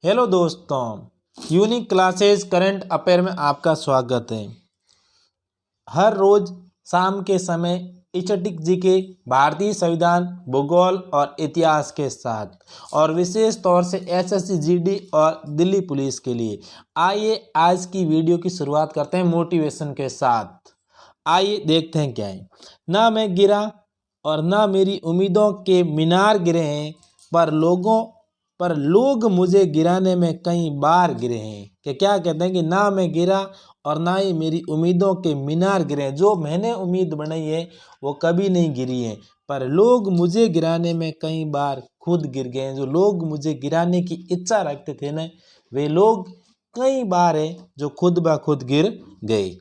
Hello दोस्तों, unique classes current affair में आपका स्वागत है। हर रोज शाम के समय स्टैटिक जीके, भारतीय संविधान, भूगोल और इतिहास के साथ और विशेष तौर से एसएससी जीडी और दिल्ली पुलिस के लिए। आइए आज की वीडियो की शुरुआत करते हैं मोटिवेशन के साथ। आइए देखते हैं क्या है। ना मैं गिरा और ना मेरी उम्मीदों के मीनार गिरे हैं, पर लोग मुझे गिराने में कई बार गिरे हैं। कि क्या कहते हैं कि ना मैं गिरा और ना ही मेरी उम्मीदों के मीनार गिरे हैं। जो मैंने उम्मीद बनाई है वो कभी नहीं गिरी है, पर लोग मुझे गिराने में कई बार खुद गिर गए हैं। जो लोग मुझे गिराने की इच्छा रखते थे ना, वे लोग कई बार है जो खुद ब खुद गिर गए।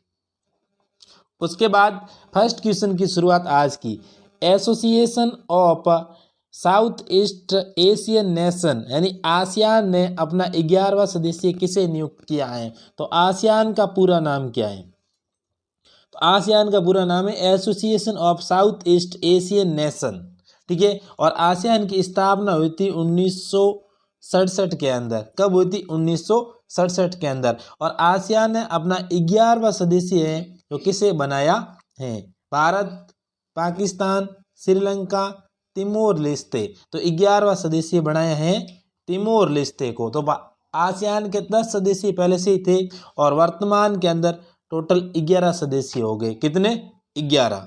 उसके बाद फर्स्ट क्वेश्चन की शुरुआत आज की। Association of south east Asian nation यानी आसियान ने अपना 11वां सदस्य किसे नियुक्त किया है? तो आसियान का पूरा नाम क्या है? तो आसियान का पूरा नाम है association of south east Asian nation. ठीक है। और आसियान की स्थापना हुई थी 1967 के अंदर। कब हुई थी? 1967 के अंदर। और आसियान ने अपना 11वां सदस्य है तो किसे बनाया है? Bharat, Pakistan, Sri Lanka, Timor Leste. तो 11वां सदस्य बनाया है तिमोर लेस्ते को। तो आसियान के 10 सदस्य पहले से ही थे और वर्तमान के अंदर टोटल 11 सदस्य हो गए। कितने? 11।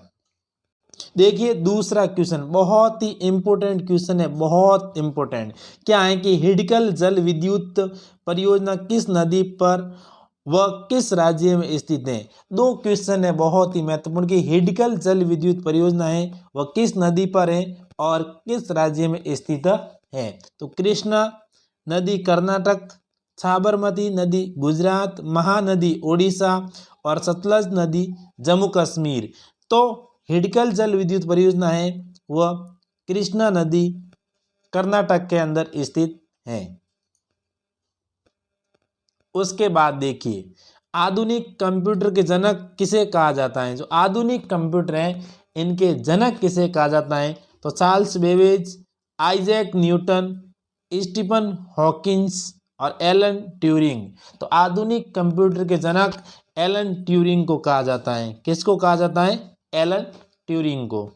देखिए दूसरा क्वेश्चन बहुत ही इंपॉर्टेंट क्वेश्चन है, बहुत इंपॉर्टेंट। क्या है कि हिडकल जल विद्युत परियोजना किस नदी पर वह किस राज्य में स्थित है? दो क्वेश्चन है बहुत ही महत्वपूर्ण कि हिडकल जल विद्युत परियोजना है वह किस नदी पर है और किस राज्य में स्थित है? तो कृष्णा नदी कर्नाटक, साबरमती नदी गुजरात, महानदी ओडिशा और सतलज नदी जम्मू कश्मीर। तो हिडकल जल विद्युत परियोजना है वह कृष्णा नदी कर्नाटक के अंदर स्थित है। उसके बाद देखिए आधुनिक कंप्यूटर के जनक किसे कहा जाता है? जो आधुनिक कंप्यूटर हैं इनके जनक किसे कहा जाता है? तो Charles Babbage, Isaac Newton, Stephen Hawking और एलन ट्यूरिंग। तो आधुनिक कंप्यूटर के जनक एलन ट्यूरिंग को कहा जाता है। किसको कहा जाता है? एलन ट्यूरिंग को।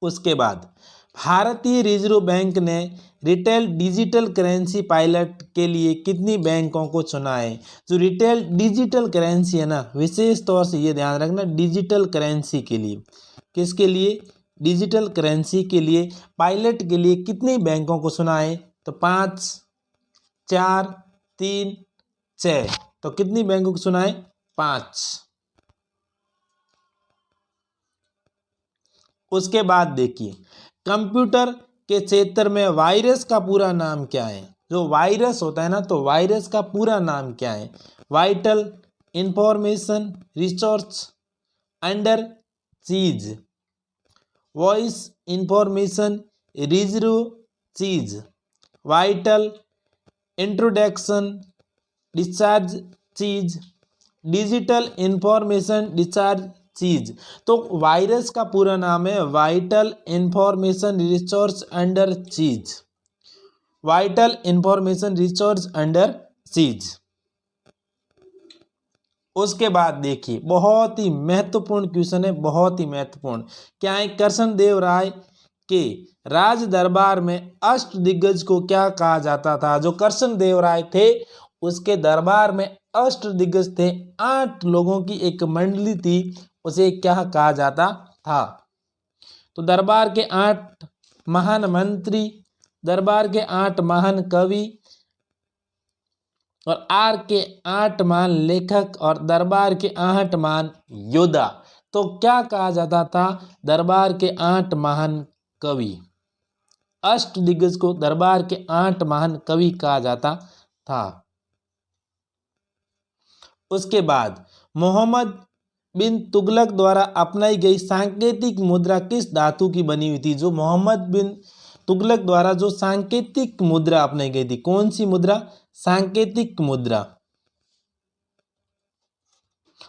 उसके बाद भारतीय रिजर्व बैंक ने रिटेल डिजिटल करेंसी पायलट के लिए कितनी बैंकों को चुना है? जो रिटेल डिजिटल करेंसी है ना, विशेष तौर से ये ध्यान रखना, डिजिटल करेंसी के लिए, किसके लिए? डिजिटल करेंसी के लिए पायलट के लिए कितनी बैंकों को चुना है? तो 5, 4, 3, 6। तो कितनी बैंकों को चुना है? 5। उसके बाद देखिए कंप्यूटर के क्षेत्र में वायरस का पूरा नाम क्या है? जो वायरस होता है ना, तो वायरस का पूरा नाम क्या है? वाइटल इंफॉर्मेशन रिसोर्स अंडर चीज, वॉइस इंफॉर्मेशन रिजर्व चीज, वाइटल इंट्रोडक्शन डिस्चार्ज चीज, डिजिटल इंफॉर्मेशन डिस्चार्ज चीज। तो वायरस का पूरा नाम है वाइटल इंफॉर्मेशन रिसोर्स अंडर चीज, वाइटल इंफॉर्मेशन रिसोर्स अंडर चीज। उसके बाद देखिए बहुत ही महत्वपूर्ण क्वेश्चन है, बहुत ही महत्वपूर्ण। क्या है? कृष्णदेव राय के राज दरबार में अष्ट दिग्गज को क्या कहा जाता था? जो कृष्णदेव राय थे उसके दरबार में अष्ट दिग्गज थे, 8 लोगों की एक मंडली थी, उसे क्या कहा जाता था? तो दरबार के 8 महान मंत्री, दरबार के 8 महान कवि और आर के 8 महान लेखक और दरबार के 8 महान योद्धा। तो क्या कहा जाता था? दरबार के 8 महान कवि, अष्ट दिग्गज को दरबार के 8 महान कवि कहा जाता था। उसके बाद मोहम्मद बिन तुगलक द्वारा अपनाई गई सांकेतिक मुद्रा किस धातु की बनी हुई थी? जो मोहम्मद बिन तुगलक द्वारा जो सांकेतिक मुद्रा अपनाई गई थी, कौन सी मुद्रा? सांकेतिक मुद्रा,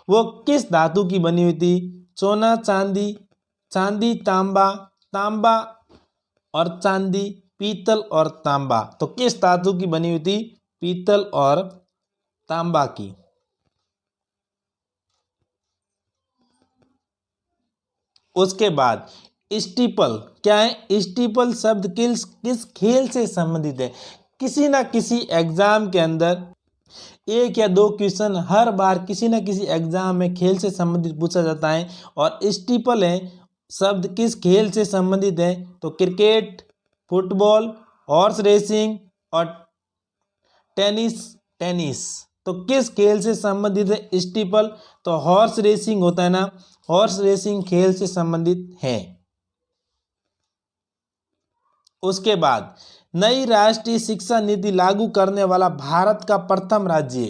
वो किस धातु की बनी हुई थी? सोना, चांदी, चांदी तांबा, तांबा और चांदी पीतल और तांबा। तो किस धातु की बनी हुई थी? पीतल और तांबा की। उसके बाद स्टीपल क्या है? स्टीपल शब्द किस खेल से संबंधित है? किसी ना किसी एग्जाम के अंदर एक या दो क्वेश्चन हर बार किसी न किसी एग्जाम में खेल से संबंधित पूछा जाता है। और स्टीपल है शब्द किस खेल से संबंधित है? तो क्रिकेट, फुटबॉल, हॉर्स रेसिंग और टेनिस। तो किस खेल से संबंधित है स्टीपल? तो हॉर्स रेसिंग होता है ना, हॉर्स रेसिंग खेल से संबंधित है। उसके बाद नई राष्ट्रीय शिक्षा नीति लागू करने वाला भारत का प्रथम राज्य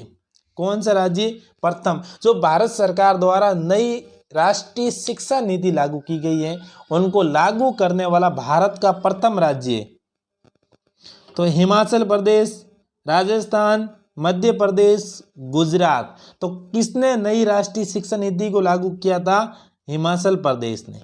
कौन सा राज्य? प्रथम। जो भारत सरकार द्वारा नई राष्ट्रीय शिक्षा नीति लागू की गई है उनको लागू करने वाला भारत का प्रथम राज्य तो हिमाचल प्रदेश, राजस्थान, मध्य प्रदेश, गुजरात। तो किसने नई राष्ट्रीय शिक्षा नीति को लागू किया था? हिमाचल प्रदेश ने।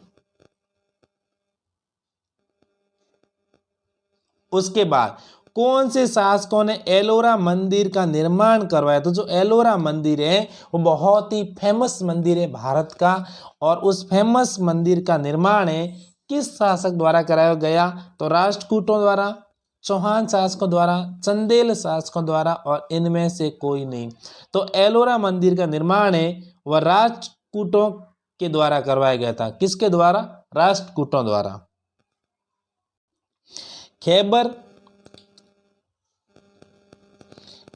उसके बाद कौन से शासकों ने एलोरा मंदिर का निर्माण करवाया? तो जो एलोरा मंदिर है वो बहुत ही फेमस मंदिर है भारत का, और उस फेमस मंदिर का निर्माण है किस शासक द्वारा कराया गया? तो राष्ट्रकूटों द्वारा, चौहान शासकों द्वारा, चंदेल शासकों द्वारा, और इनमें से कोई नहीं। तो एलोरा मंदिर का निर्माण है वह राष्ट्रकूटों के द्वारा करवाया गया था। किसके द्वारा? राष्ट्रकूटों द्वारा।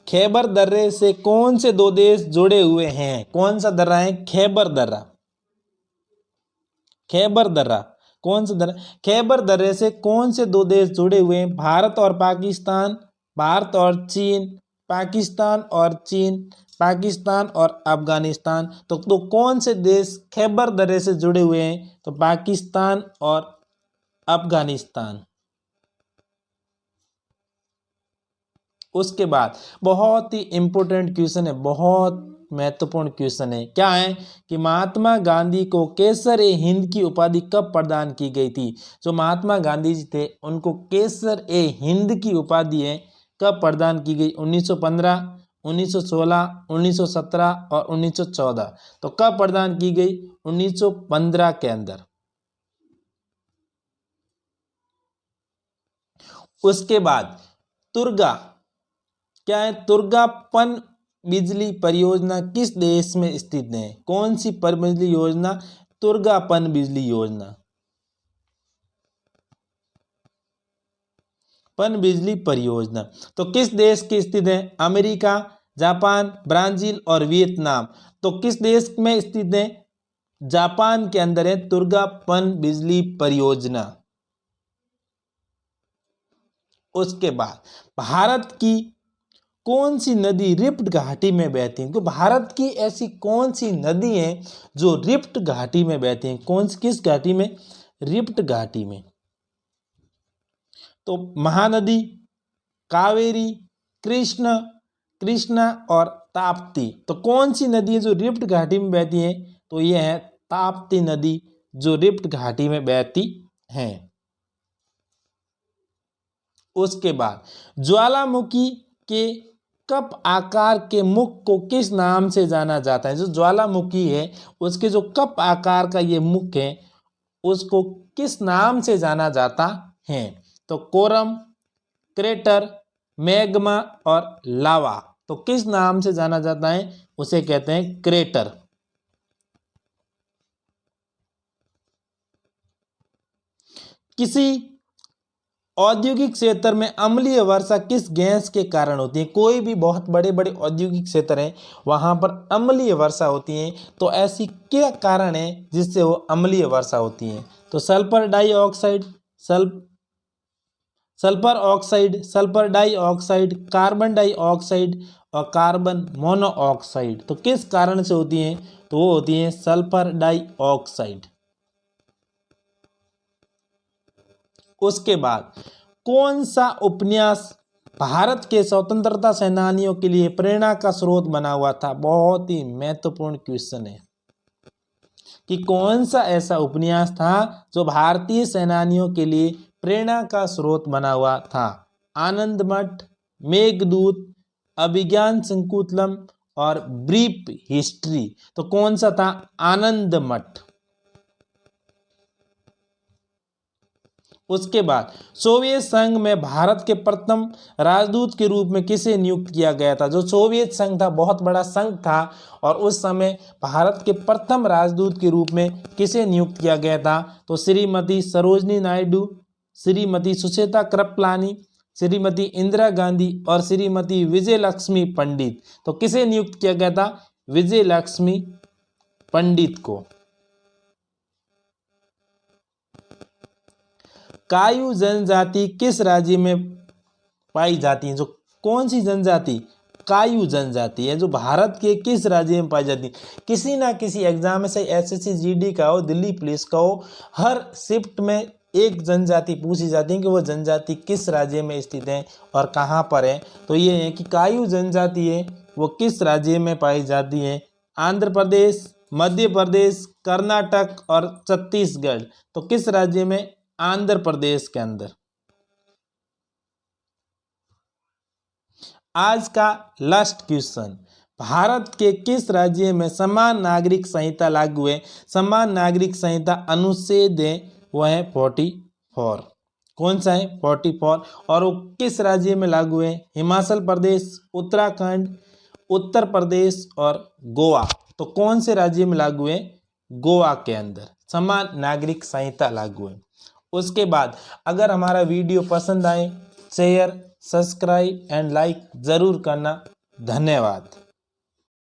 खैबर दर्रे से कौन से दो देश जुड़े हुए हैं? कौन सा दर्रा है? खैबर दर्रा। खैबर दर्रा कौन सा दर्रा? खैबर दर्रे से कौन से दो देश जुड़े हुए हैं? भारत और पाकिस्तान, भारत और चीन, पाकिस्तान और चीन, पाकिस्तान और अफगानिस्तान। तो कौन से देश खैबर दर्रे से जुड़े हुए हैं? तो पाकिस्तान और अफगानिस्तान। उसके बाद बहुत ही इंपॉर्टेंट क्वेश्चन है, बहुत महत्वपूर्ण क्वेश्चन है। क्या है कि महात्मा गांधी को केसर ए हिंद की उपाधि कब प्रदान की गई थी? जो महात्मा गांधी जी थे उनको केसर ए हिंद की उपाधि है कब प्रदान की गई? 1915, 1916, 1917 और 1914। तो कब प्रदान की गई? 1915 के अंदर। उसके बाद तुर्गा क्या है? तुर्गा पन बिजली परियोजना किस देश में स्थित है? कौन सी पन बिजली योजना? तुर्गा पन बिजली योजना। पन बिजली परियोजना तो किस देश की स्थित है? अमेरिका, जापान, ब्राजील और वियतनाम। तो किस देश में स्थित है? जापान के अंदर है तुर्गा पन बिजली परियोजना। उसके बाद भारत की कौन सी नदी रिफ्ट घाटी में बहती है? तो भारत की ऐसी कौन सी नदी है जो रिफ्ट घाटी में बहती है? कौन सी किस घाटी में? रिफ्ट घाटी में। तो महानदी, कावेरी, कृष्णा और ताप्ती। तो कौन सी नदी है जो रिफ्ट घाटी में बहती है? तो यह है ताप्ती नदी जो रिफ्ट घाटी में बहती है। उसके बाद ज्वालामुखी के कप आकार के मुख को किस नाम से जाना जाता है? जो ज्वालामुखी है उसके जो कप आकार का ये मुख है उसको किस नाम से जाना जाता है? तो कोरम, क्रेटर, मैग्मा और लावा। तो किस नाम से जाना जाता है? उसे कहते हैं क्रेटर। किसी औद्योगिक क्षेत्र में अम्लीय वर्षा किस गैस के कारण होती है? कोई भी बहुत बड़े बड़े औद्योगिक क्षेत्र हैं वहां पर अम्लीय वर्षा होती है। तो ऐसी क्या कारण है जिससे वो अम्लीय वर्षा होती है? तो sulphur dioxide, sulphur oxide, sulphur dioxide, carbon dioxide और कार्बन मोनोऑक्साइड। तो किस कारण से होती है? तो वो होती है सल्फर डाइऑक्साइड। उसके बाद कौन सा उपन्यास भारत के स्वतंत्रता सेनानियों के लिए प्रेरणा का स्रोत बना हुआ था? बहुत ही महत्वपूर्ण क्वेश्चन है कि कौन सा ऐसा उपन्यास था जो भारतीय सेनानियों के लिए प्रेरणा का स्रोत बना हुआ था? आनंद मठ, मेघदूत, अभिज्ञान संकुतलम और ब्रीफ हिस्ट्री। तो कौन सा था? आनंद मठ। उसके बाद सोवियत संघ में भारत के प्रथम राजदूत के रूप में किसे नियुक्त किया गया था? जो सोवियत संघ था बहुत बड़ा संघ था और उस समय भारत के प्रथम राजदूत के रूप में किसे नियुक्त किया गया था? तो श्रीमती सरोजनी नायडू, श्रीमती सुचेता कृपलानी, श्रीमती इंदिरा गांधी और श्रीमती विजय लक्ष्मी पंडित। तो किसे नियुक्त किया गया था? विजय लक्ष्मी पंडित को। कायू जनजाति किस राज्य में पाई जाती है? जो कौन सी जनजाति? कायू जनजाति है जो भारत के किस राज्य में पाई जाती है? किसी ना किसी एग्जाम में से एसएससी जीडी का हो, दिल्ली पुलिस का हो, हर शिफ्ट में एक जनजाति पूछी जाती है कि वो जनजाति किस राज्य में स्थित है और कहाँ पर है। तो ये है कि कायू जनजाति है वो किस राज्य में पाई जाती है? आंध्र प्रदेश, मध्य प्रदेश, कर्नाटक और छत्तीसगढ़। तो किस राज्य में? आंध्र प्रदेश के अंदर। आज का लास्ट क्वेश्चन, भारत के किस राज्य में समान नागरिक संहिता लागू है? समान नागरिक संहिता अनुच्छेद है वह है 44। कौन सा है? 44। और वो किस राज्य में लागू है? हिमाचल प्रदेश, उत्तराखंड, उत्तर प्रदेश और गोवा। तो कौन से राज्य में लागू है? गोवा के अंदर समान नागरिक संहिता लागू है। उसके बाद अगर हमारा वीडियो पसंद आए शेयर, सब्सक्राइब एंड लाइक ज़रूर करना। धन्यवाद।